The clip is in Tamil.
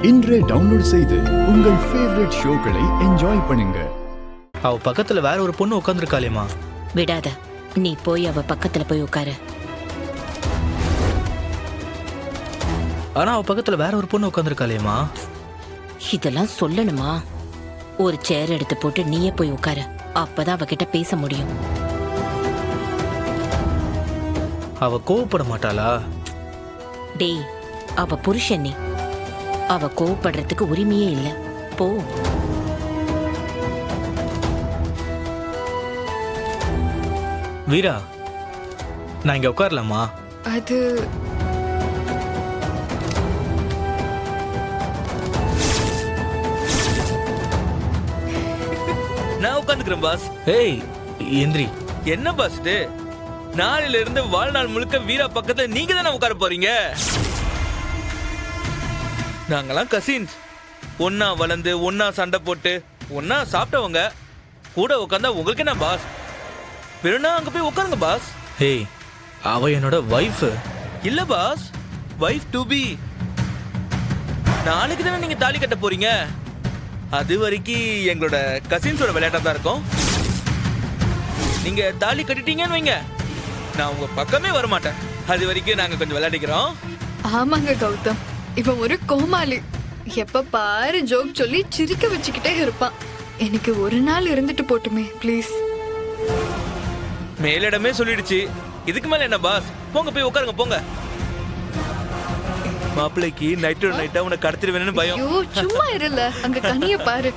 இன்றே டவுன்லோட் செய்து உங்கள் ஃபேவரட் ஷோக்களை என்ஜாய் பண்ணுங்க. அவ பக்கத்துல வேற ஒரு பொண்ணு உட்காந்துருக்காளேமா. விடாத, நீ போய் அவ பக்கத்துல போய் உட்காரு. ஆனா அவ பக்கத்துல வேற ஒரு பொண்ணு உட்காந்துருக்காளேமா. இதெல்லாம் சொல்லணுமா? ஒரு சேர் எடுத்து போட்டு நீயே போய் உட்காரு. அப்பதான் அவகிட்ட பேச முடியும். அவ கோவப்பட மாட்டாளா? டேய், அவ புருஷன் நீ. அவ கோவப்படுறதுக்கு உரிமையே இல்ல. போ. வீரா, நான் இங்க உட்காரலாமா? அது நான் உட்காந்துக்கிறேன் பாஸ். ஏய் எந்திரி. என்ன பாஸ் இது? நாளையில இருந்து வாழ்நாள் முழுக்க வீரா பக்கத்துல நீங்க தானே உட்கார போறீங்க. நாங்கெல்லாம் கசின்ஸ், ஒன்னா வளர்ந்து ஒன்னா சண்டை போட்டு ஒன்னா சாப்பிட்டவங்க. கூட உட்காந்தா உங்களுக்கு என்ன பாஸ்? வேணும்னா அங்க போய் உட்காருங்க பாஸ். ஏய், அவ என்னோட வைஃப். இல்ல பாஸ், வைஃப் டு பி. நாளைக்கு தானே நீங்க தாலி கட்ட போறீங்க. அது வரைக்கும் எங்களோட கசின்ஸோட விளையாட்டா தான் இருக்கும். நீங்க தாலி கட்டிட்டீங்கன்னு வைங்க, நான் உங்க பக்கமே வரமாட்டேன். அது வரைக்கும் நாங்க கொஞ்சம் விளையாடிக்கிறோம். ஆமாங்க கௌதம், இவன் ஒரு கோமாளி. எப்ப பாரு ஜோக் சொல்லி சிரிக்க வச்சுக்கிட்டே இருப்பான். எனக்கு ஒரு நாள் இருந்துட்டு போட்டுமே ப்ளீஸ். மேலிடமே சொல்லிடுச்சு, இதுக்கு மேல என்ன பாஸ்? போங்க போய் உட்காருங்க போங்க. மாப்பிள்ளைக்கு நைட்டோட நைட்டா உன்னை கடத்திடுவேன்னு பயம். ஐயோ சும்மா இருல, அங்க கனிய பாரு.